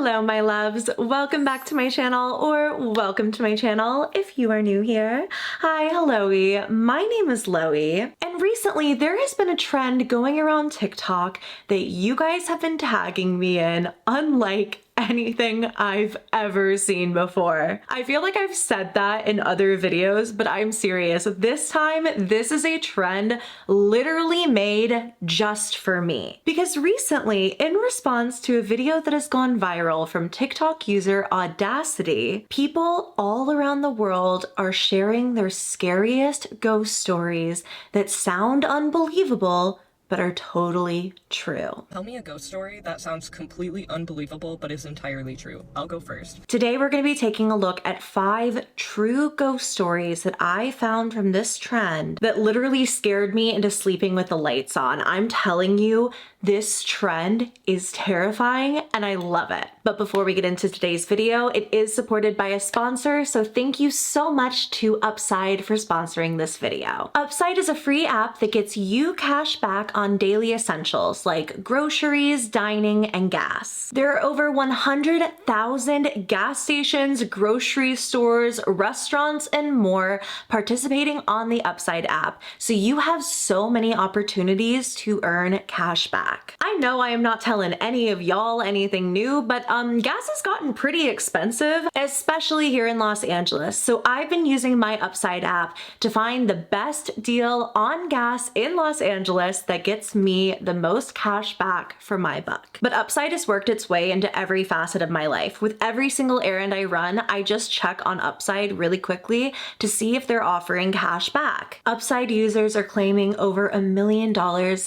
Hello my loves, welcome back to my channel, or welcome to my channel if you are new here. Hi, helloey, my name is Loey, and recently there has been a trend going around TikTok that you guys have been tagging me in, unlike anything I've ever seen before. I feel like I've said that in other videos, but I'm serious. This time, this is a trend literally made just for me. Because recently, in response to a video that has gone viral from TikTok user Audacitii, people all around the world are sharing their scariest ghost stories that sound unbelievable but are totally true. Tell me a ghost story that sounds completely unbelievable but is entirely true. I'll go first. Today we're going to be taking a look at 5 true ghost stories that I found from this trend that literally scared me into sleeping with the lights on. I'm telling you, this trend is terrifying and I love it. But before we get into today's video, it is supported by a sponsor, so thank you so much to Upside for sponsoring this video. Upside is a free app that gets you cash back on daily essentials like groceries, dining, and gas. There are over 100,000 gas stations, grocery stores, restaurants, and more participating on the Upside app, so you have so many opportunities to earn cash back. I know I am not telling any of y'all anything new, but gas has gotten pretty expensive, especially here in Los Angeles, so I've been using my Upside app to find the best deal on gas in Los Angeles that gets me the most cash back for my buck. But Upside has worked its way into every facet of my life. With every single errand I run, I just check on Upside really quickly to see if they're offering cash back. Upside users are claiming over $1 million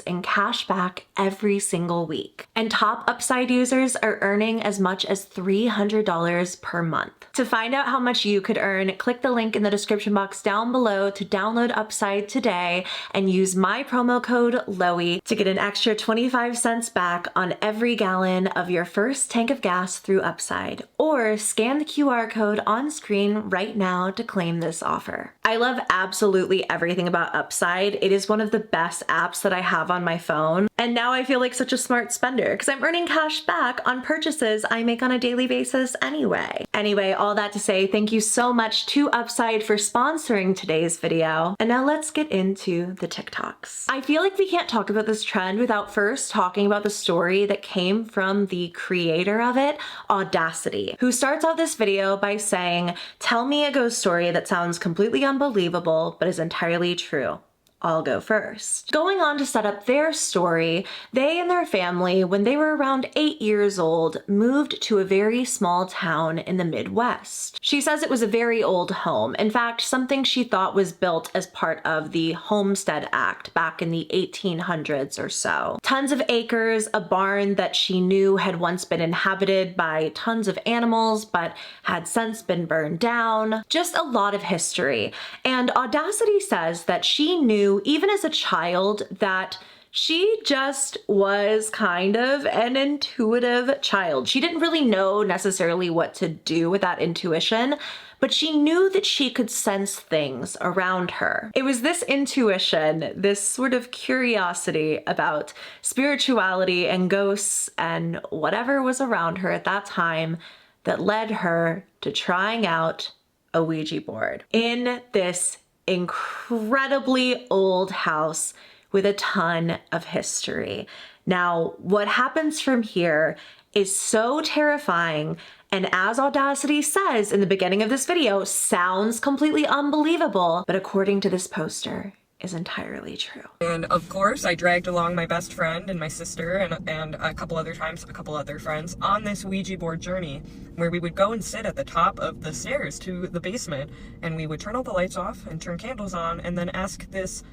in cash back every single week. And top Upside users are earning as much as $300 per month. To find out how much you could earn, click the link in the description box down below to download Upside today and use my promo code Loey to get an extra 25 cents back on every gallon of your first tank of gas through Upside, or scan the QR code on screen right now to claim this offer. I love absolutely everything about Upside. It is one of the best apps that I have on my phone, and now I feel like such a smart spender because I'm earning cash back on purchases I make on a daily basis anyway. Anyway, all that to say, thank you so much to Upside for sponsoring today's video, and now let's get into the TikToks. I feel like we can't talk about this trend without first talking about the story that came from the creator of it, Audacitii, who starts out this video by saying, "Tell me a ghost story that sounds completely unbelievable but is entirely true. I'll go first." Going on to set up their story, they and their family, when they were around 8 years old, moved to a very small town in the Midwest. She says it was a very old home. In fact, something she thought was built as part of the Homestead Act back in the 1800s or so. Tons of acres, a barn that she knew had once been inhabited by tons of animals but had since been burned down. Just a lot of history. And Audacitii says that she knew even as a child that she just was kind of an intuitive child. She didn't really know necessarily what to do with that intuition, but she knew that she could sense things around her. It was this intuition, this sort of curiosity about spirituality and ghosts and whatever was around her at that time that led her to trying out a Ouija board in this incredibly old house with a ton of history. Now, what happens from here is so terrifying, and as Audacitii says in the beginning of this video, sounds completely unbelievable, but according to this poster, is entirely true. And of course, I dragged along my best friend and my sister and a couple other times, a couple other friends on this Ouija board journey where we would go and sit at the top of the stairs to the basement and we would turn all the lights off and turn candles on and then ask this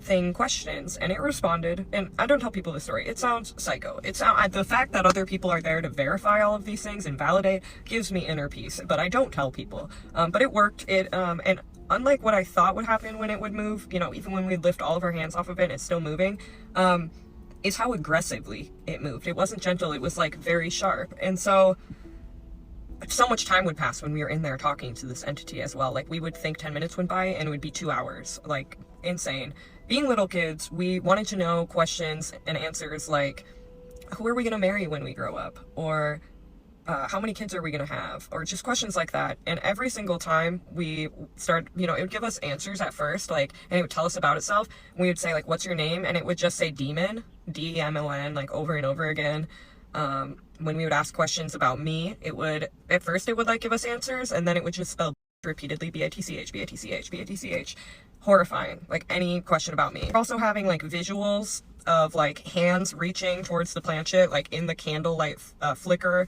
thing questions, and it responded. And I don't tell people the story. It sounds psycho. The fact that other people are there to verify all of these things and validate gives me inner peace, but I don't tell people. But it worked. And unlike what I thought would happen when it would move, you know, even when we'd lift all of our hands off of it, it's still moving, is how aggressively it moved. It wasn't gentle. It was like very sharp. And so much time would pass when we were in there talking to this entity as well. Like we would think 10 minutes went by and it would be 2 hours, like insane. Being little kids, we wanted to know questions and answers like, who are we going to marry when we grow up? Or how many kids are we gonna have? Or just questions like that. And every single time we start, you know, it would give us answers at first, like, and it would tell us about itself. We would say, like, what's your name? And it would just say demon, D-E-M-O-N, like, over and over again. When we would ask questions about me, it would, at first it would, like, give us answers, and then it would just spell repeatedly, B-I-T-C-H, B-I-T-C-H, B-I-T-C-H. Horrifying. Like, any question about me. We're also having, like, visuals of, like, hands reaching towards the planchette, like, in the candlelight flicker.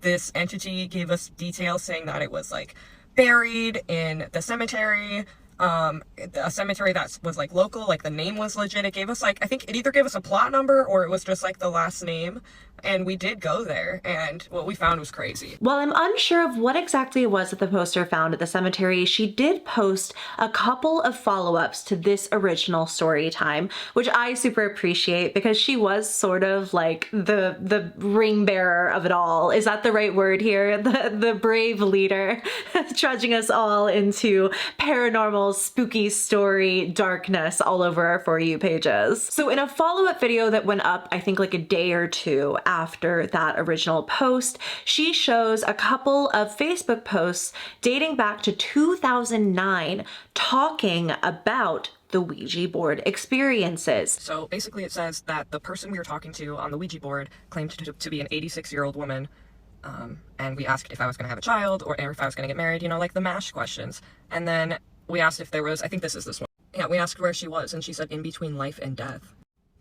This entity gave us details saying that it was, like, buried in the cemetery, a cemetery that was, like, local, like, the name was legit. It gave us, like, I think it either gave us a plot number or it was just, like, the last name. And we did go there, and what we found was crazy. While I'm unsure of what exactly it was that the poster found at the cemetery, she did post a couple of follow-ups to this original story time, which I super appreciate because she was sort of like the ring bearer of it all. Is that the right word here? The brave leader trudging us all into paranormal, spooky story darkness all over our For You pages. So in a follow-up video that went up, I think like a day or two after that original post, she shows a couple of Facebook posts dating back to 2009 talking about the Ouija board experiences. So basically it says that the person we were talking to on the Ouija board claimed to be an 86-year-old woman, and we asked if I was going to have a child or if I was going to get married, you know, like the MASH questions. And then we asked if there was, I think this is this one. Yeah, we asked where she was, and she said in between life and death,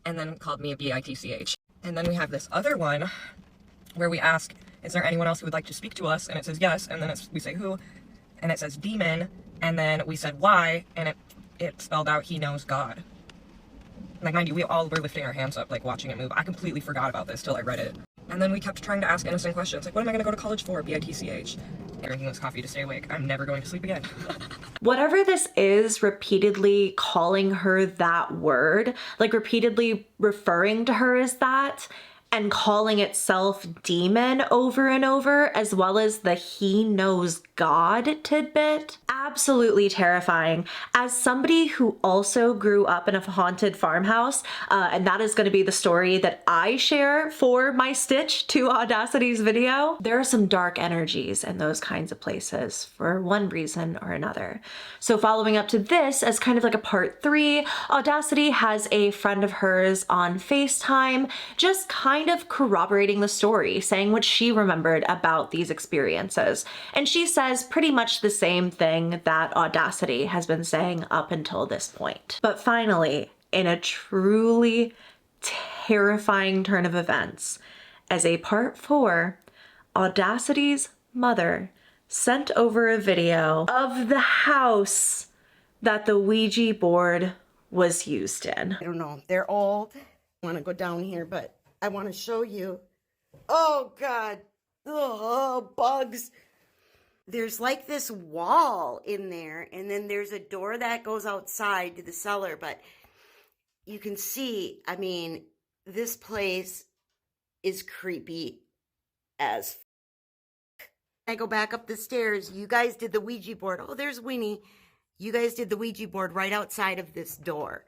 and then called me a B-I-T-C-H. And then we have this other one where we ask, is there anyone else who would like to speak to us? And it says yes, and then we say who, and it says demon, and then we said why, and it spelled out he knows God. Like, mind you, we all were lifting our hands up, like, watching it move. I completely forgot about this till I read it. And then we kept trying to ask innocent questions, like, what am I going to go to college for? B-I-T-C-H. Drinking this coffee to stay awake. I'm never going to sleep again. Whatever this is, repeatedly calling her that word, like repeatedly referring to her as that, and calling itself demon over and over, as well as the he knows God tidbit. Absolutely terrifying. As somebody who also grew up in a haunted farmhouse, and that is going to be the story that I share for my stitch to Audacitity's video, there are some dark energies in those kinds of places for one reason or another. So following up to this as kind of like a part 3, Audacity has a friend of hers on FaceTime just kind of corroborating the story, saying what she remembered about these experiences. And she says pretty much the same thing that Audacity has been saying up until this point. But finally, in a truly terrifying turn of events, as a part 4, Audacity's mother sent over a video of the house that the Ouija board was used in. I don't know. They're old. I want to go down here, but I want to show you. Oh, God. Oh, bugs. There's like this wall in there, and then there's a door that goes outside to the cellar, but you can see, I mean, this place is creepy as f***. I go back up the stairs. You guys did the Ouija board. Oh, there's Winnie. You guys did the Ouija board right outside of this door.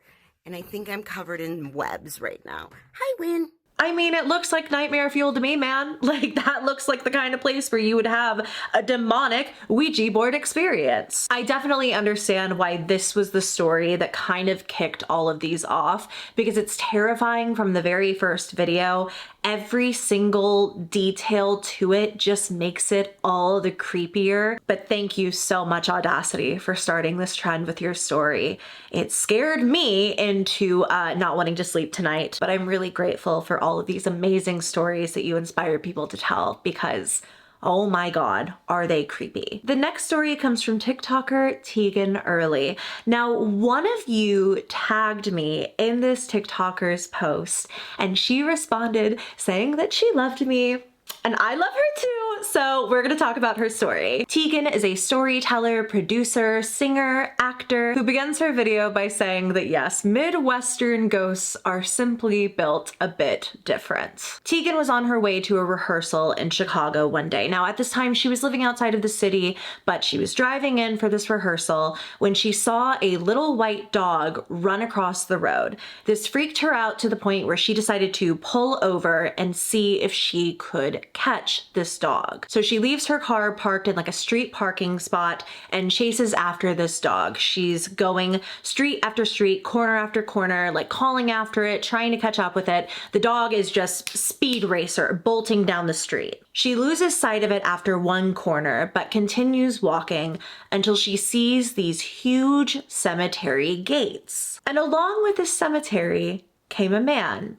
And I think I'm covered in webs right now. Hi, Win. I mean, it looks like nightmare fuel to me, man. Like, that looks like the kind of place where you would have a demonic Ouija board experience. I definitely understand why this was the story that kind of kicked all of these off, because it's terrifying from the very first video. Every single detail to it just makes it all the creepier. But thank you so much, Audacity, for starting this trend with your story. It scared me into not wanting to sleep tonight, but I'm really grateful for all of these amazing stories that you inspire people to tell, because oh my God, are they creepy. The next story comes from TikToker teaganearley. Now, one of you tagged me in this TikToker's post, and she responded saying that she loved me, and I love her too, so we're gonna talk about her story. Teagan is a storyteller, producer, singer, actor, who begins her video by saying that yes, Midwestern ghosts are simply built a bit different. Teagan was on her way to a rehearsal in Chicago one day. Now, at this time, she was living outside of the city, but she was driving in for this rehearsal when she saw a little white dog run across the road. This freaked her out to the point where she decided to pull over and see if she could catch this dog. So she leaves her car parked in like a street parking spot and chases after this dog. She's going street after street, corner after corner, like calling after it, trying to catch up with it. The dog is just speed racer, bolting down the street. She loses sight of it after one corner, but continues walking until she sees these huge cemetery gates. And along with this cemetery came a man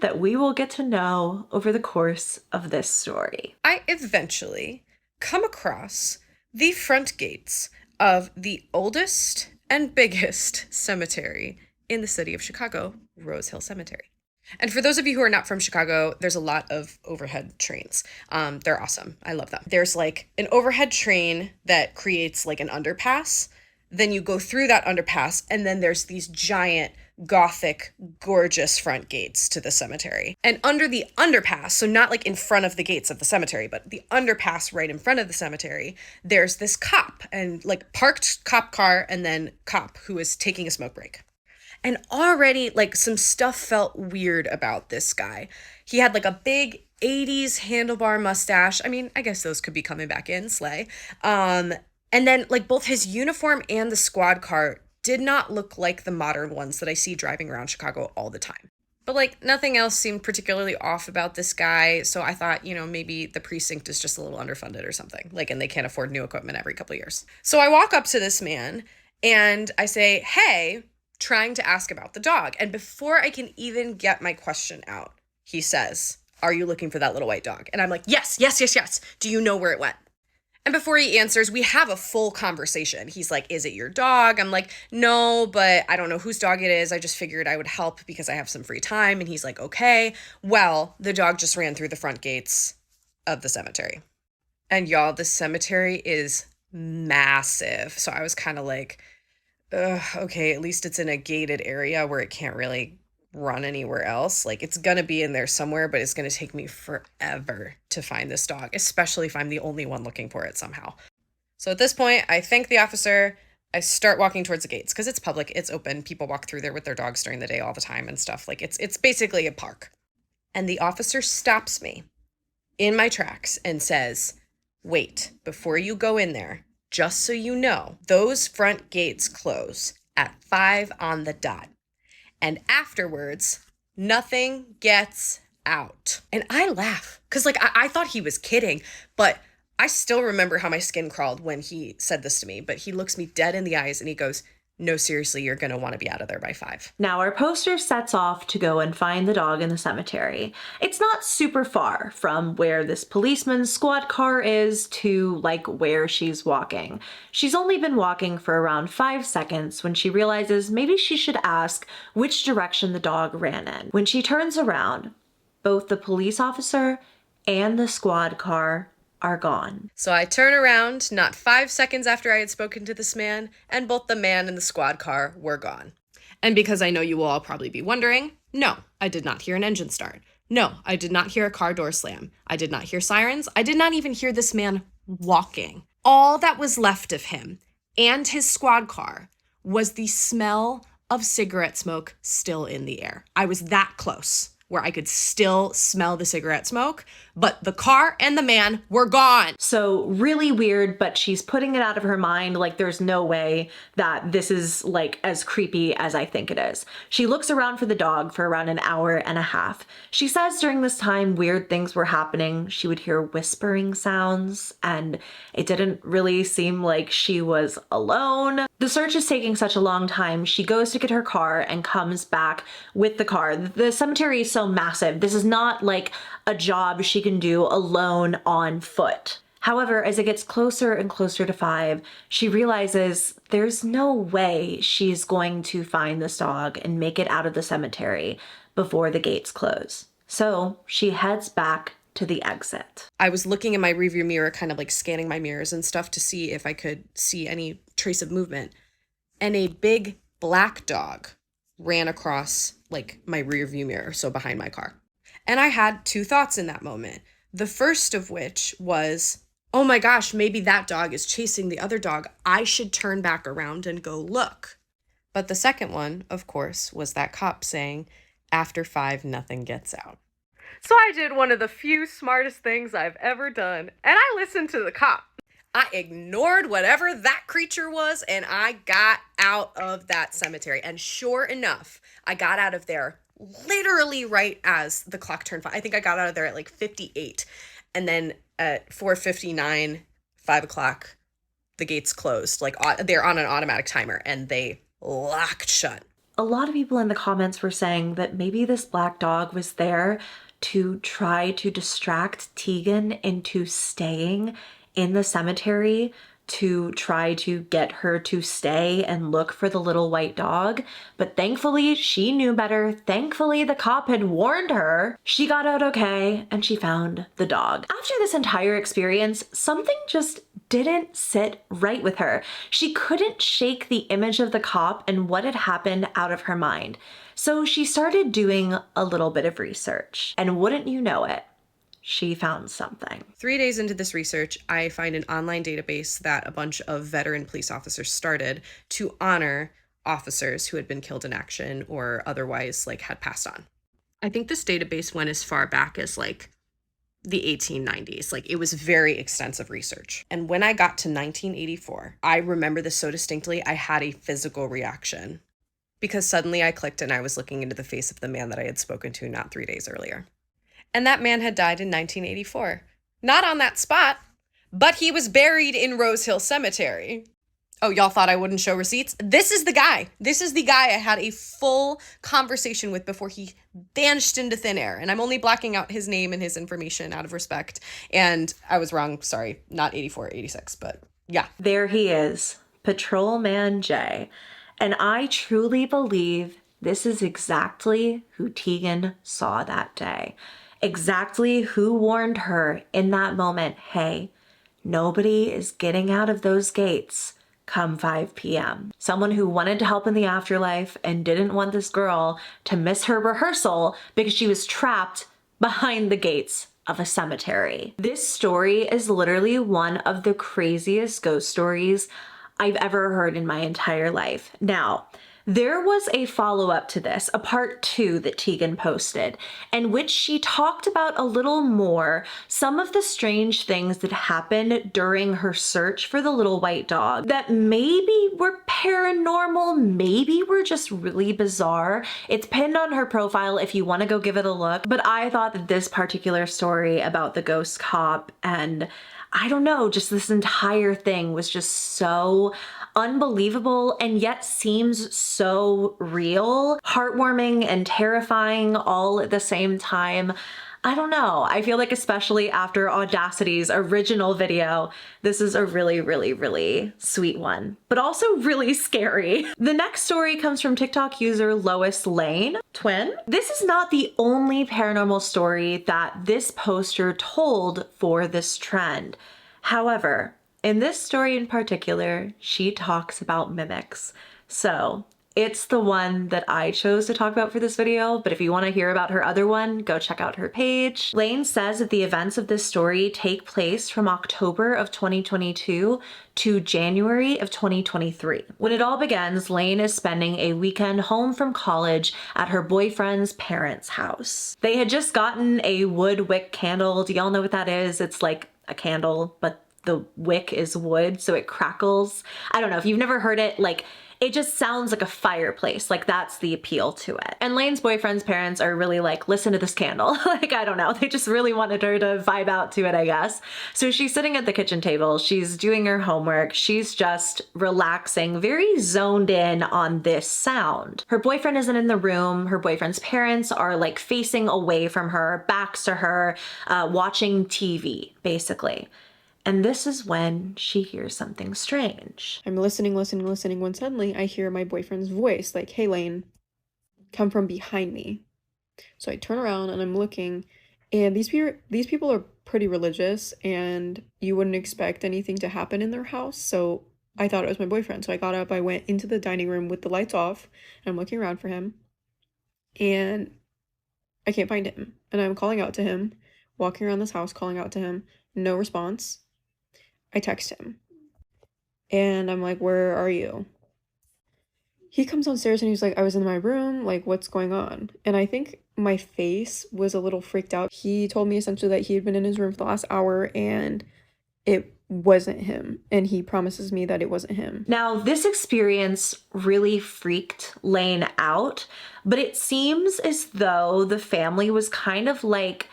that we will get to know over the course of this story. I eventually come across the front gates of the oldest and biggest cemetery in the city of Chicago, Rose Hill Cemetery. And for those of you who are not from Chicago, there's a lot of overhead trains. They're awesome. I love them. There's like an overhead train that creates like an underpass. Then you go through that underpass, and then there's these giant Gothic, gorgeous front gates to the cemetery. And under the underpass, so not like in front of the gates of the cemetery, but the underpass right in front of the cemetery, there's this cop and like parked cop car and then cop who is taking a smoke break. And already like some stuff felt weird about this guy. He had like a big 80s handlebar mustache. I mean, I guess those could be coming back in, slay. And then like both his uniform and the squad car did not look like the modern ones that I see driving around Chicago all the time. But like nothing else seemed particularly off about this guy. So I thought, you know, maybe the precinct is just a little underfunded or something. Like, and they can't afford new equipment every couple of years. So I walk up to this man and I say, hey, trying to ask about the dog. And before I can even get my question out, he says, are you looking for that little white dog? And I'm like, yes. Do you know where it went? And before he answers, we have a full conversation. He's like, is it your dog? I'm like, no, but I don't know whose dog it is. I just figured I would help because I have some free time. And he's like, okay, well, the dog just ran through the front gates of the cemetery. And y'all, the cemetery is massive. So I was kind of like, okay, at least it's in a gated area where it can't really run anywhere else. Like, it's gonna be in there somewhere, but it's gonna take me forever to find this dog, especially if I'm the only one looking for it somehow. So at this point, I thank the officer. I start walking towards the gates because it's public, it's open. People walk through there with their dogs during the day all the time and stuff. Like, it's basically a park. And the officer stops me in my tracks and says, wait, before you go in there, just so you know, those front gates close at 5 on the dot. And afterwards, nothing gets out. And I laugh because like I thought he was kidding, but I still remember how my skin crawled when he said this to me. But he looks me dead in the eyes and he goes, no, seriously, you're going to want to be out of there by 5. Now our poster sets off to go and find the dog in the cemetery. It's not super far from where this policeman's squad car is to like where she's walking. She's only been walking for around 5 seconds when she realizes maybe she should ask which direction the dog ran in. When she turns around, both the police officer and the squad car are gone. So I turn around not 5 seconds after I had spoken to this man, and both the man and the squad car were gone. And because I know you will all probably be wondering, no, I did not hear an engine start. No, I did not hear a car door slam. I did not hear sirens. I did not even hear this man walking. All that was left of him and his squad car was the smell of cigarette smoke still in the air. I was that close where I could still smell the cigarette smoke, but the car and the man were gone. So really weird, but she's putting it out of her mind. Like, there's no way that this is like as creepy as I think it is. She looks around for the dog for around an hour and a half. She says during this time weird things were happening. She would hear whispering sounds and it didn't really seem like she was alone. The search is taking such a long time. She goes to get her car and comes back with the car. The cemetery is so massive. This is not like a job she can do alone on foot. However, as it gets closer and closer to 5, she realizes there's no way she's going to find this dog and make it out of the cemetery before the gates close. So she heads back to the exit. I was looking in my rearview mirror, kind of like scanning my mirrors and stuff to see if I could see any trace of movement. And a big black dog ran across like my rearview mirror, so behind my car. And I had 2 thoughts in that moment. The first of which was, oh my gosh, maybe that dog is chasing the other dog. I should turn back around and go look. But the second one, of course, was that cop saying, after 5, nothing gets out. So I did one of the few smartest things I've ever done, and I listened to the cop. I ignored whatever that creature was, and I got out of that cemetery. And sure enough, I got out of there literally right as the clock turned 5. I think I got out of there at like 58. And then at 4:59, 5 o'clock, the gates closed. Like, they're on an automatic timer, and they locked shut. A lot of people in the comments were saying that maybe this black dog was there to try to distract Tegan into staying in the cemetery, to try to get her to stay and look for the little white dog. But thankfully, she knew better. Thankfully, the cop had warned her. She got out okay, and she found the dog. After this entire experience, something just didn't sit right with her. She couldn't shake the image of the cop and what had happened out of her mind. So she started doing a little bit of research. And wouldn't you know it, she found something. 3 days into this research, I find an online database that a bunch of veteran police officers started to honor officers who had been killed in action or otherwise like had passed on. I think this database went as far back as like the 1890s. Like, it was very extensive research. And when I got to 1984, I remember this so distinctly, I had a physical reaction because suddenly I clicked and I was looking into the face of the man that I had spoken to not 3 days earlier. And that man had died in 1984. Not on that spot, but he was buried in Rose Hill Cemetery. Oh, y'all thought I wouldn't show receipts? This is the guy. This is the guy I had a full conversation with before he vanished into thin air. And I'm only blocking out his name and his information out of respect. And I was wrong. Sorry, not 84, 86, but yeah. There he is, Patrolman J. And I truly believe this is exactly who Tegan saw that day. Exactly who warned her in that moment, hey, nobody is getting out of those gates come 5 p.m. Someone who wanted to help in the afterlife and didn't want this girl to miss her rehearsal because she was trapped behind the gates of a cemetery. This story is literally one of the craziest ghost stories I've ever heard in my entire life. Now, there was a follow-up to this, a part 2 that Tegan posted, in which she talked about a little more some of the strange things that happened during her search for the little white dog that maybe were paranormal, maybe were just really bizarre. It's pinned on her profile if you want to go give it a look, but I thought that this particular story about the ghost cop and I don't know, just this entire thing was just so unbelievable and yet seems so real, heartwarming and terrifying all at the same time. I don't know. I feel like especially after Audacity's original video, this is a really, really, really sweet one, but also really scary. The next story comes from TikTok user Loiis.layne, twin. This is not the only paranormal story that this poster told for this trend. However, in this story in particular, she talks about mimics. So it's the one that I chose to talk about for this video, but if you want to hear about her other one, go check out her page. Layne says that the events of this story take place from October of 2022 to January of 2023. When it all begins, Layne is spending a weekend home from college at her boyfriend's parents' house. They had just gotten a wood wick candle. Do y'all know what that is? It's like a candle, but the wick is wood, so it crackles. I don't know, if you've never heard it, like, it just sounds like a fireplace. Like, that's the appeal to it. And Layne's boyfriend's parents are really like, listen to this candle. Like, I don't know. They just really wanted her to vibe out to it, I guess. So she's sitting at the kitchen table. She's doing her homework. She's just relaxing, very zoned in on this sound. Her boyfriend isn't in the room. Her boyfriend's parents are like facing away from her, backs to her, watching TV, basically. And this is when she hears something strange. I'm listening, when suddenly I hear my boyfriend's voice, like, hey, Layne, come from behind me. So I turn around and I'm looking, and these people are pretty religious, and you wouldn't expect anything to happen in their house, so I thought it was my boyfriend. So I got up, I went into the dining room with the lights off, and I'm looking around for him, and I can't find him. And I'm calling out to him, walking around this house, calling out to him, no response. I text him and I'm like, where are you? He comes downstairs and he's like, I was in my room, like, what's going on? And I think my face was a little freaked out. He told me essentially that he had been in his room for the last hour and it wasn't him, and he promises me that it wasn't him. Now, this experience really freaked Layne out, but it seems as though the family was kind of like,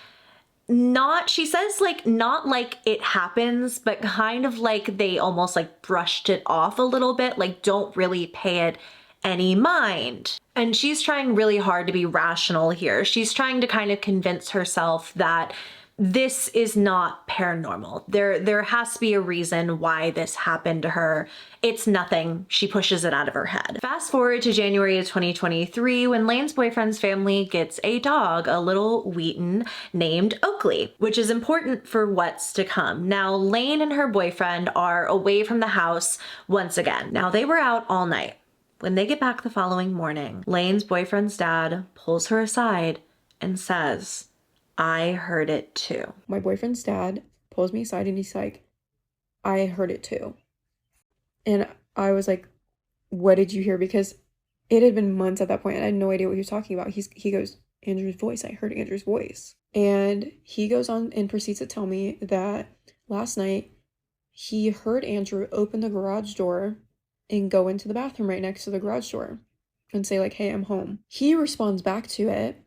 she says like, not like it happens, but kind of like they almost like brushed it off a little bit, like don't really pay it any mind. And she's trying really hard to be rational here. She's trying to kind of convince herself that this is not paranormal. There has to be a reason why this happened to her. It's nothing. She pushes it out of her head. Fast forward to January of 2023 when Layne's boyfriend's family gets a dog, a little Wheaton named Oakley, which is important for what's to come. Now, Layne and her boyfriend are away from the house once again. Now, they were out all night. When they get back the following morning, Layne's boyfriend's dad pulls her aside and says, I heard it too. My boyfriend's dad pulls me aside and he's like, I heard it too. And I was like, what did you hear? Because it had been months at that point and I had no idea what he was talking about. He goes, Andrew's voice. I heard Andrew's voice. And he goes on and proceeds to tell me that last night he heard Andrew open the garage door and go into the bathroom right next to the garage door and say like, hey, I'm home. He responds back to it.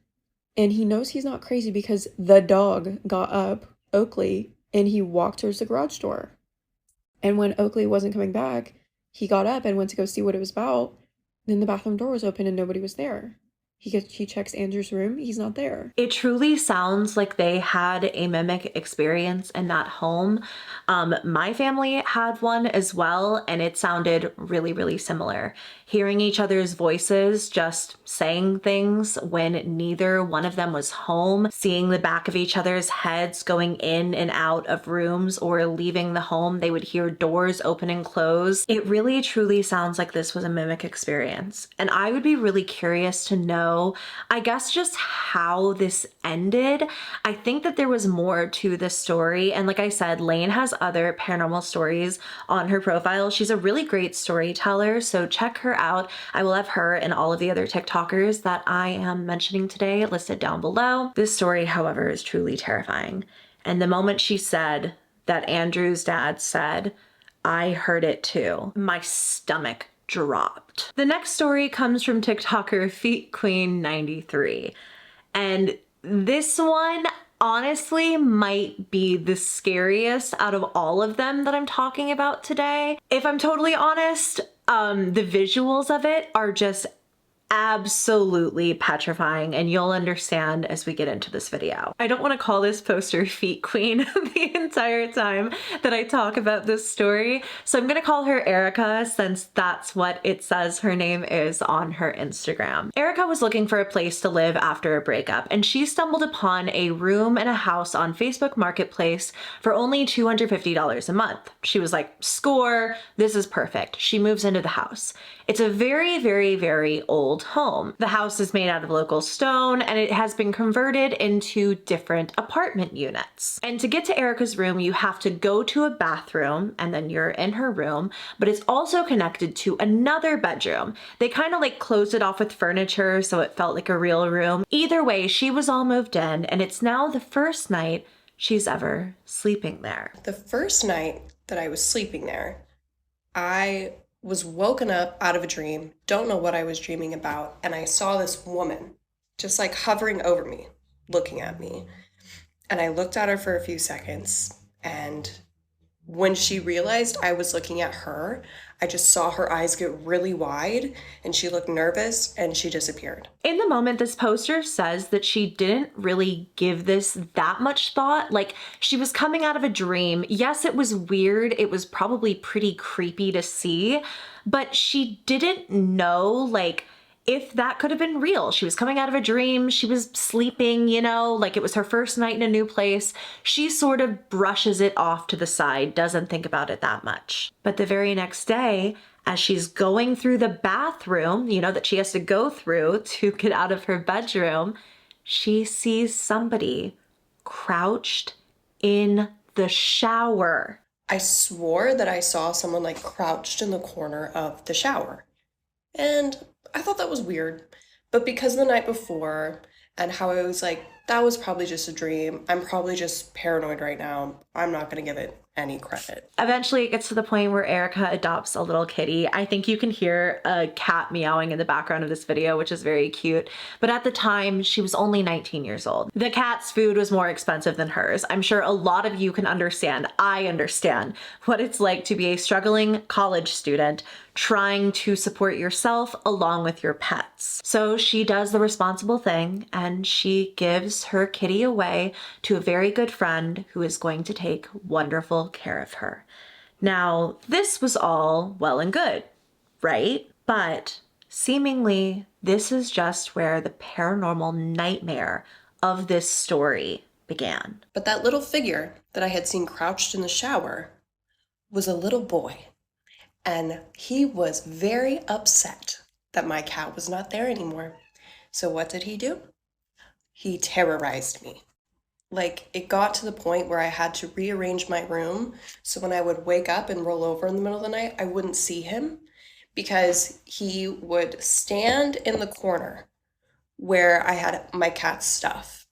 And he knows he's not crazy because the dog got up, Oakley, and he walked towards the garage door. And when Oakley wasn't coming back, he got up and went to go see what it was about. Then the bathroom door was open and nobody was there. He checks Andrew's room. He's not there. It truly sounds like they had a mimic experience in that home. My family had one as well, and it sounded really, really similar. Hearing each other's voices, just saying things when neither one of them was home, seeing the back of each other's heads going in and out of rooms or leaving the home. They would hear doors open and close. It really, truly sounds like this was a mimic experience. And I would be really curious to know, I guess, just how this ended. I think that there was more to this story. And like I said, Layne has other paranormal stories on her profile. She's a really great storyteller, so check her out. I will have her and all of the other TikTokers that I am mentioning today listed down below. This story, however, is truly terrifying. And the moment she said that Andrew's dad said, I heard it too, my stomach dropped. The next story comes from TikToker Feet Queen 93. And this one honestly might be the scariest out of all of them that I'm talking about today. If I'm totally honest, the visuals of it are just absolutely petrifying, and you'll understand as we get into this video. I don't want to call this poster Feet Queen the entire time that I talk about this story, so I'm gonna call her Erica since that's what it says her name is on her Instagram. Erica was looking for a place to live after a breakup, and she stumbled upon a room and a house on Facebook Marketplace for only $250 a month. She was like, score, this is perfect. She moves into the house. It's a very, very, very old home. The house is made out of local stone and it has been converted into different apartment units. And to get to Erica's room, you have to go to a bathroom and then you're in her room, but it's also connected to another bedroom. They kind of like closed it off with furniture so it felt like a real room. Either way, she was all moved in and it's now the first night she's ever sleeping there. The first night that I was sleeping there, I was woken up out of a dream, don't know what I was dreaming about, and I saw this woman just like hovering over me, looking at me. And I looked at her for a few seconds, and when she realized I was looking at her, I just saw her eyes get really wide and she looked nervous and she disappeared. In the moment, this poster says that she didn't really give this that much thought. Like, she was coming out of a dream. Yes, it was weird. It was probably pretty creepy to see, but she didn't know, like, if that could have been real. She was coming out of a dream, she was sleeping, you know, like it was her first night in a new place. She sort of brushes it off to the side, doesn't think about it that much. But the very next day, as she's going through the bathroom, you know, that she has to go through to get out of her bedroom, she sees somebody crouched in the shower. I swore that I saw someone like crouched in the corner of the shower. And I thought that was weird, but because the night before and how I was like, that was probably just a dream. I'm probably just paranoid right now. I'm not going to give it any credit. Eventually, it gets to the point where Erica adopts a little kitty. I think you can hear a cat meowing in the background of this video, which is very cute. But at the time, she was only 19 years old. The cat's food was more expensive than hers. I'm sure a lot of you can understand, I understand, what it's like to be a struggling college student trying to support yourself along with your pets. So she does the responsible thing and she gives her kitty away to a very good friend who is going to take wonderful care of her. Now, this was all well and good, right? But seemingly, this is just where the paranormal nightmare of this story began. But that little figure that I had seen crouched in the shower was a little boy. And he was very upset that my cat was not there anymore. So what did he do? He terrorized me. Like, it got to the point where I had to rearrange my room so when I would wake up and roll over in the middle of the night, I wouldn't see him, because he would stand in the corner where I had my cat's stuff,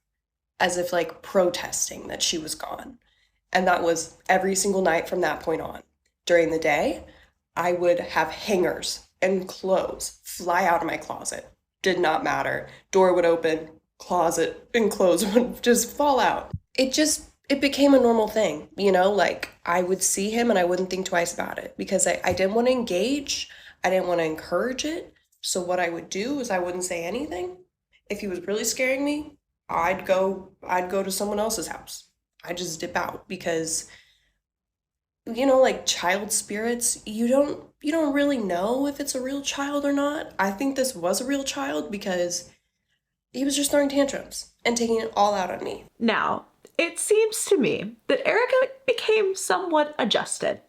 as if like protesting that she was gone. And that was every single night from that point on. During the day, I would have hangers and clothes fly out of my closet. Did not matter. Door would open, closet and clothes would just fall out. It became a normal thing, you know, like I would see him and I wouldn't think twice about it because I didn't want to engage. I didn't want to encourage it. So what I would do is I wouldn't say anything. If he was really scaring me, I'd go to someone else's house. I just dip out because, you know, like child spirits, you don't really know if it's a real child or not. I think this was a real child because he was just throwing tantrums and taking it all out on me. Now, it seems to me that Erica became somewhat adjusted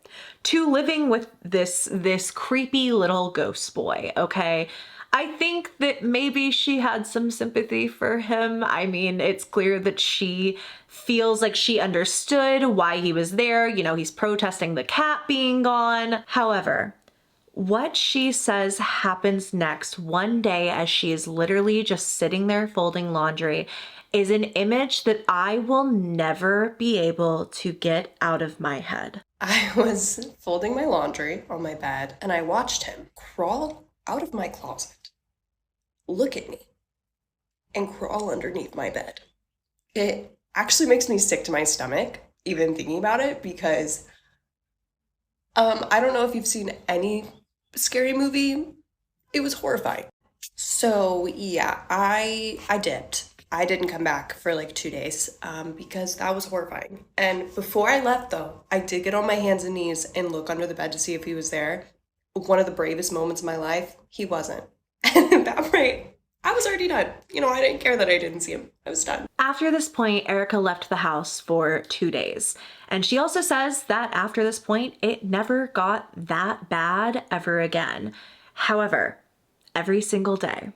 to living with this creepy little ghost boy, okay? I think that maybe she had some sympathy for him. I mean, it's clear that she feels like she understood why he was there. You know, he's protesting the cat being gone. However, what she says happens next one day as she is literally just sitting there folding laundry is an image that I will never be able to get out of my head. I was folding my laundry on my bed and I watched him crawl out of my closet, look at me, and crawl underneath my bed. It actually makes me sick to my stomach, even thinking about it, because I don't know if you've seen any scary movie. It was horrifying. So yeah, I dipped. I didn't come back for like 2 days because that was horrifying. And before I left though, I did get on my hands and knees and look under the bed to see if he was there. One of the bravest moments of my life, he wasn't. And at that point, I was already done. You know, I didn't care that I didn't see him. I was done. After this point, Erica left the house for 2 days. And she also says that after this point, it never got that bad ever again. However, every single day,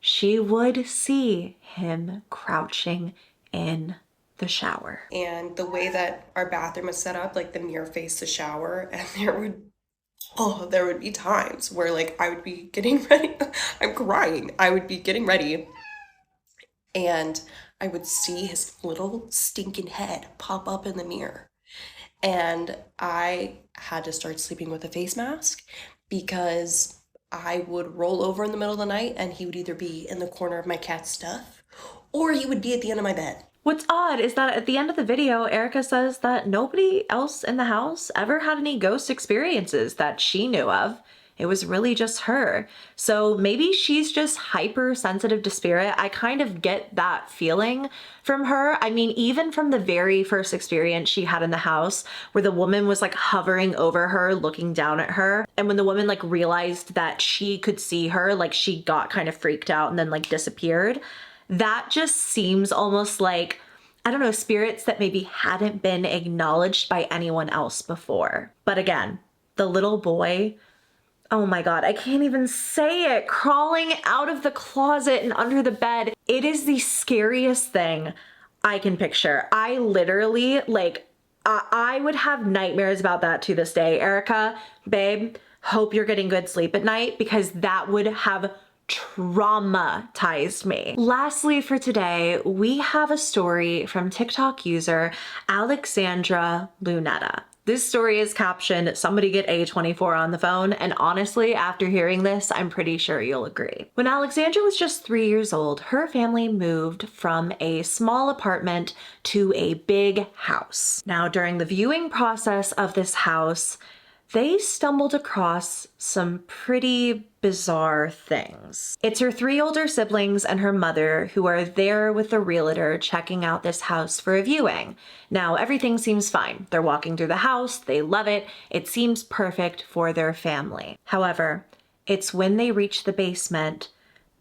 she would see him crouching in the shower. And the way that our bathroom was set up, like the mirror faced the shower, and there would be times where like I would be getting ready. I'm crying. I would be getting ready and I would see his little stinking head pop up in the mirror. And I had to start sleeping with a face mask because I would roll over in the middle of the night and he would either be in the corner of my cat's stuff or he would be at the end of my bed. What's odd is that at the end of the video, Erica says that nobody else in the house ever had any ghost experiences that she knew of. It was really just her. So maybe she's just hypersensitive to spirit. I kind of get that feeling from her. I mean, even from the very first experience she had in the house where the woman was like hovering over her, looking down at her. And when the woman like realized that she could see her, like she got kind of freaked out and then like disappeared. That just seems almost like, I don't know, spirits that maybe hadn't been acknowledged by anyone else before. But again, the little boy, oh my God, I can't even say it, crawling out of the closet and under the bed. It is the scariest thing I can picture. I literally, like, I would have nightmares about that to this day. Erica, babe, hope you're getting good sleep at night because that would have traumatized me. Lastly for today, we have a story from TikTok user alexandralunetta. This story is captioned, "Somebody get A24 on the phone," and honestly, after hearing this, I'm pretty sure you'll agree. When Alexandra was just 3 years old, her family moved from a small apartment to a big house. Now, during the viewing process of this house, they stumbled across some pretty bizarre things. It's her 3 older siblings and her mother who are there with the realtor checking out this house for a viewing. Now, everything seems fine. They're walking through the house, they love it, it seems perfect for their family. However, it's when they reach the basement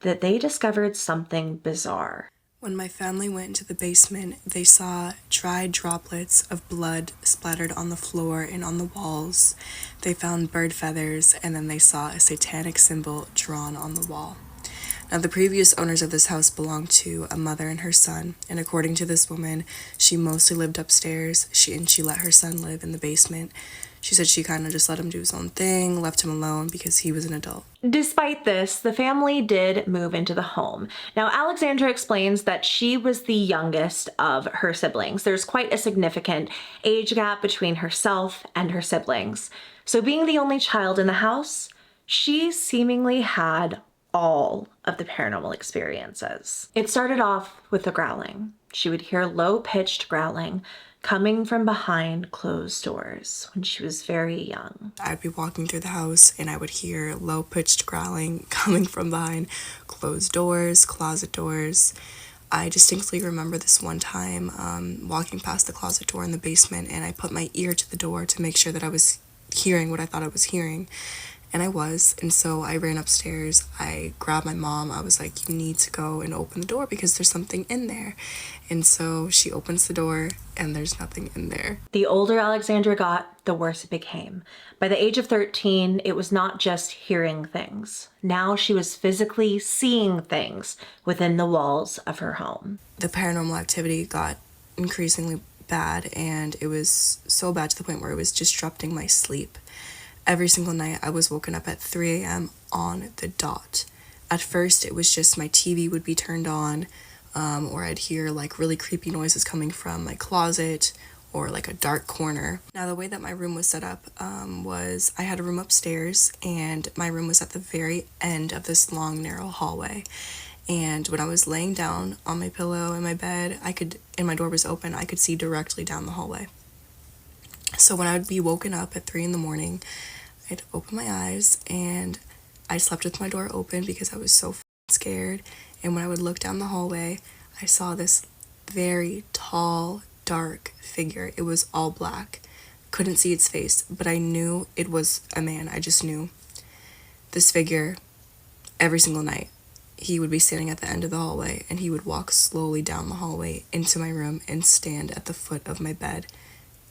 that they discovered something bizarre. When my family went into the basement, they saw dried droplets of blood splattered on the floor and on the walls. They found bird feathers, and then they saw a satanic symbol drawn on the wall. Now, the previous owners of this house belonged to a mother and her son, and according to this woman, she mostly lived upstairs, she let her son live in the basement. She said she kind of just let him do his own thing, left him alone because he was an adult. Despite this, the family did move into the home. Now, Alexandra explains that she was the youngest of her siblings. There's quite a significant age gap between herself and her siblings. So being the only child in the house, she seemingly had all of the paranormal experiences. It started off with the growling. She would hear low-pitched growling coming from behind closed doors when she was very young. I'd be walking through the house and I would hear low-pitched growling coming from behind closed doors, closet doors. I distinctly remember this one time walking past the closet door in the basement, and I put my ear to the door to make sure that I was hearing what I thought I was hearing. And I was, and so I ran upstairs, I grabbed my mom, I was like, "You need to go and open the door because there's something in there." And so she opens the door, and there's nothing in there. The older Alexandra got, the worse it became. By the age of 13, it was not just hearing things. Now she was physically seeing things within the walls of her home. The paranormal activity got increasingly bad, and it was so bad to the point where it was disrupting my sleep. Every single night I was woken up at 3 a.m. on the dot. At first it was just my TV would be turned on, or I'd hear like really creepy noises coming from my closet or like a dark corner. Now, the way that my room was set up was I had a room upstairs, and my room was at the very end of this long narrow hallway. And when I was laying down on my pillow in my bed, and my door was open, I could see directly down the hallway. So when I would be woken up at 3 in the morning, I'd open my eyes, and I slept with my door open because I was so scared. And when I would look down the hallway, I saw this very tall, dark figure. It was all black. Couldn't see its face, but I knew it was a man. I just knew. This figure, every single night, he would be standing at the end of the hallway, and he would walk slowly down the hallway into my room and stand at the foot of my bed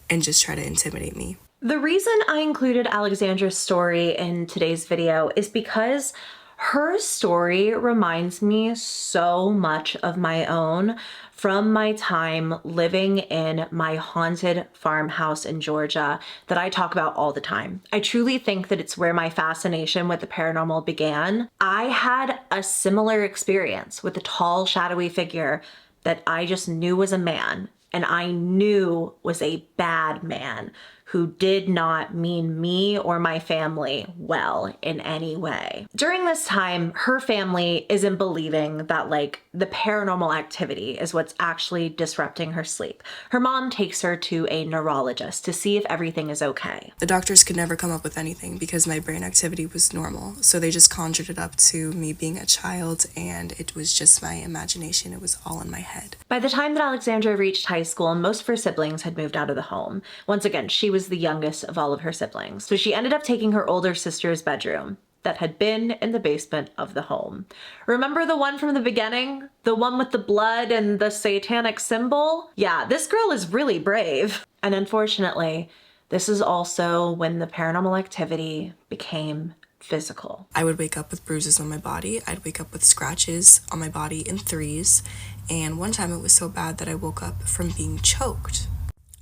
and just try to intimidate me. The reason I included Alexandra's story in today's video is because her story reminds me so much of my own from my time living in my haunted farmhouse in Georgia that I talk about all the time. I truly think that it's where my fascination with the paranormal began. I had a similar experience with a tall, shadowy figure that I just knew was a man, and I knew was a bad man who did not mean me or my family well in any way. During this time, her family isn't believing that like the paranormal activity is what's actually disrupting her sleep. Her mom takes her to a neurologist to see if everything is okay. The doctors could never come up with anything because my brain activity was normal. So they just conjured it up to me being a child, and it was just my imagination. It was all in my head. By the time that Alexandra reached high school, most of her siblings had moved out of the home. Once again, she was the youngest of all of her siblings. So she ended up taking her older sister's bedroom that had been in the basement of the home. Remember the one from the beginning? The one with the blood and the satanic symbol? Yeah, this girl is really brave. And unfortunately, this is also when the paranormal activity became physical. I would wake up with bruises on my body. I'd wake up with scratches on my body in threes. And one time it was so bad that I woke up from being choked.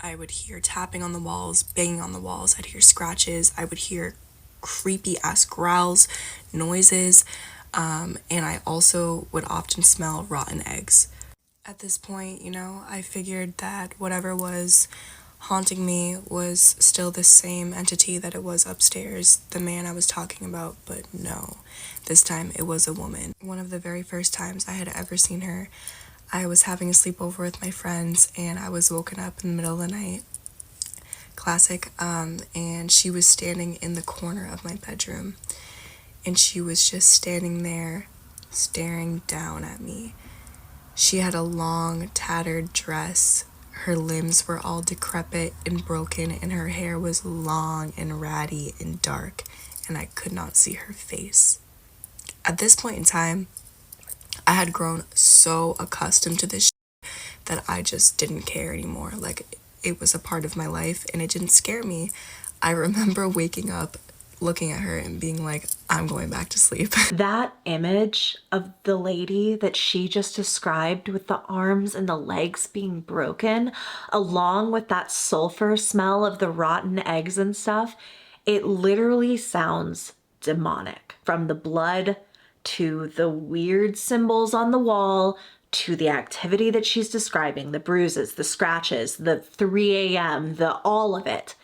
I would hear tapping on the walls, banging on the walls. I'd hear scratches. I would hear creepy ass growls, noises. And I also would often smell rotten eggs. At this point, you know, I figured that whatever was haunting me was still the same entity that it was upstairs, the man I was talking about, but no, this time it was a woman. One of the very first times I had ever seen her, I was having a sleepover with my friends and I was woken up in the middle of the night. Classic. And she was standing in the corner of my bedroom and she was just standing there staring down at me. She had a long, tattered dress. Her limbs were all decrepit and broken, and her hair was long and ratty and dark, and I could not see her face. At this point in time, I had grown so accustomed to this that I just didn't care anymore. Like, it was a part of my life, and it didn't scare me. I remember waking up, looking at her and being like, I'm going back to sleep. That image of the lady that she just described with the arms and the legs being broken, along with that sulfur smell of the rotten eggs and stuff, it literally sounds demonic. From the blood to the weird symbols on the wall to the activity that she's describing, the bruises, the scratches, the 3 a.m., the all of it.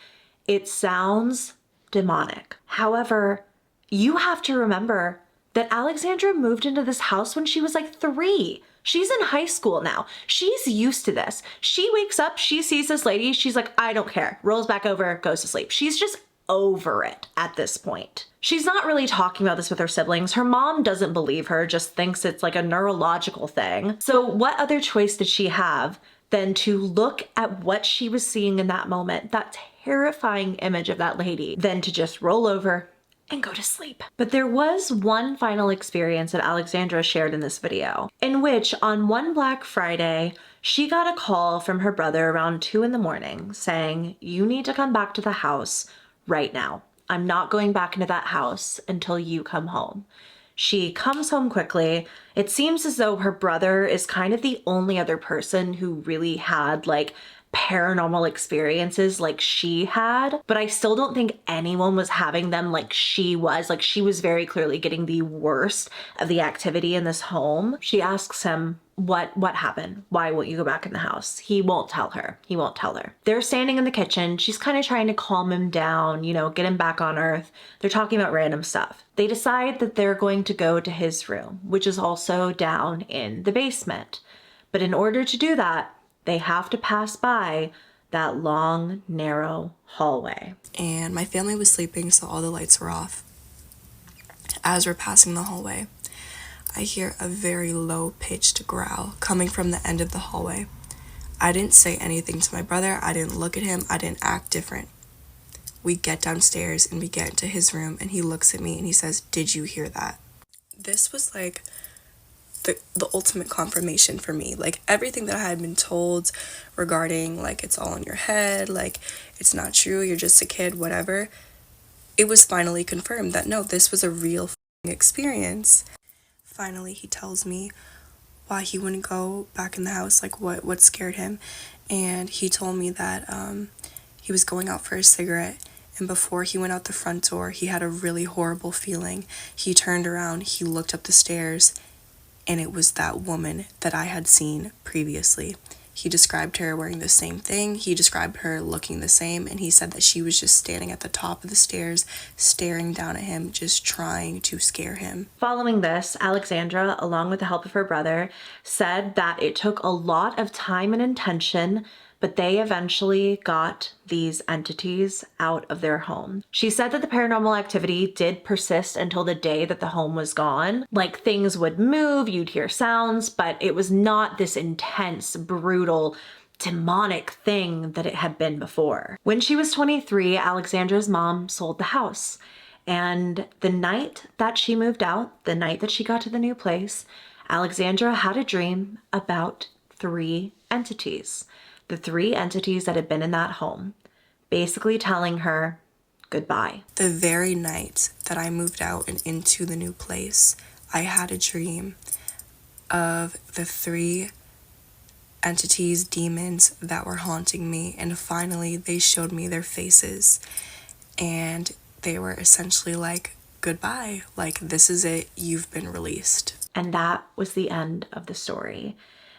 It sounds demonic. However, you have to remember that Alexandra moved into this house when she was like 3. She's in high school now. She's used to this. She wakes up, she sees this lady, she's like, I don't care. Rolls back over, goes to sleep. She's just over it at this point. She's not really talking about this with her siblings. Her mom doesn't believe her, just thinks it's like a neurological thing. So what other choice did she have than to look at what she was seeing in that moment, that terrifying image of that lady, than to just roll over and go to sleep. But there was one final experience that Alexandra shared in this video, in which on one Black Friday, she got a call from her brother around 2 in the morning saying, you need to come back to the house right now. I'm not going back into that house until you come home. She comes home quickly. It seems as though her brother is kind of the only other person who really had like paranormal experiences like she had, but I still don't think anyone was having them like she was. Like, she was very clearly getting the worst of the activity in this home. She asks him, what happened? Why won't you go back in the house? He won't tell her. He won't tell her. They're standing in the kitchen. She's kind of trying to calm him down, you know, get him back on earth. They're talking about random stuff. They decide that they're going to go to his room, which is also down in the basement. But in order to do that, they have to pass by that long, narrow hallway. And my family was sleeping, so all the lights were off. As we're passing the hallway, I hear a very low-pitched growl coming from the end of the hallway. I didn't say anything to my brother. I didn't look at him. I didn't act different. We get downstairs and we get into his room, and he looks at me and he says, did you hear that? This was like the ultimate confirmation for me. Like, everything that I had been told regarding, like, it's all in your head, like, it's not true, you're just a kid, whatever, it was finally confirmed that no, this was a real experience. Finally, he tells me why he wouldn't go back in the house, like what scared him. And he told me that he was going out for a cigarette, and before he went out the front door, he had a really horrible feeling. He turned around, he looked up the stairs, and it was that woman that I had seen previously. He described her wearing the same thing, he described her looking the same, and he said that she was just standing at the top of the stairs, staring down at him, just trying to scare him. Following this, Alexandra, along with the help of her brother, said that it took a lot of time and intention, but they eventually got these entities out of their home. She said that the paranormal activity did persist until the day that the home was gone. Like, things would move, you'd hear sounds, but it was not this intense, brutal, demonic thing that it had been before. When she was 23, Alexandra's mom sold the house. And the night that she moved out, the night that she got to the new place, Alexandra had a dream about 3 entities. The 3 entities that had been in that home, basically telling her goodbye. The very night that I moved out and into the new place, I had a dream of the 3 entities, demons that were haunting me, and finally they showed me their faces, and they were essentially like goodbye. Like, this is it. You've been released. And that was the end of the story.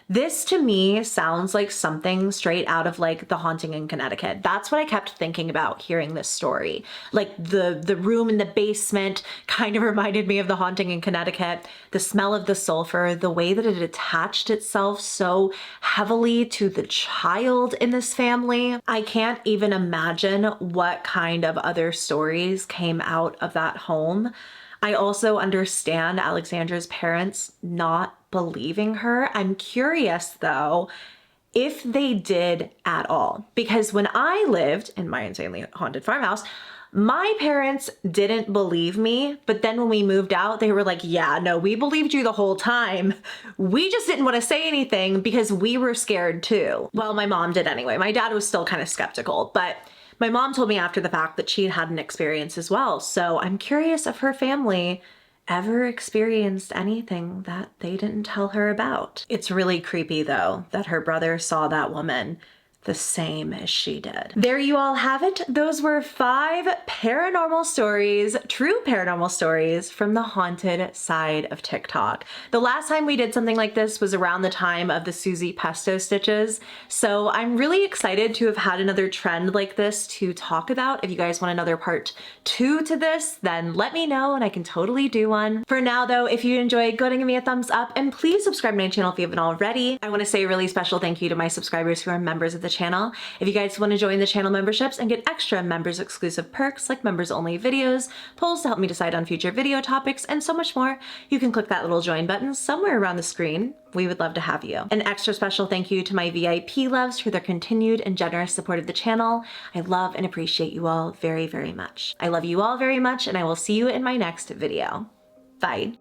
This to me sounds like something straight out of like The Haunting in Connecticut. That's what I kept thinking about hearing this story. Like the room in the basement kind of reminded me of The Haunting in Connecticut. The smell of the sulfur, the way that it attached itself so heavily to the child in this family. I can't even imagine what kind of other stories came out of that home. I also understand Alexandra's parents not believing her. I'm curious though, if they did at all. Because when I lived in my insanely haunted farmhouse, my parents didn't believe me, but then when we moved out, they were like, yeah, no, we believed you the whole time. We just didn't want to say anything because we were scared too. Well, my mom did anyway. My dad was still kind of skeptical, but my mom told me after the fact that she'd had an experience as well. So I'm curious if her family ever experienced anything that they didn't tell her about. It's really creepy though, that her brother saw that woman the same as she did. There you all have it. Those were 5 paranormal stories, true paranormal stories from the haunted side of TikTok. The last time we did something like this was around the time of the Susie Pesto stitches. So I'm really excited to have had another trend like this to talk about. If you guys want another part 2 to this, then let me know and I can totally do one. For now though, if you enjoyed, go ahead and give me a thumbs up and please subscribe to my channel if you haven't already. I want to say a really special thank you to my subscribers who are members of the channel. If you guys want to join the channel memberships and get extra members exclusive perks like members only videos, polls to help me decide on future video topics, and so much more, you can click that little join button somewhere around the screen. We would love to have you. An extra special thank you to my VIP loves for their continued and generous support of the channel. I love and appreciate you all very, very much. I love you all very much and I will see you in my next video. Bye.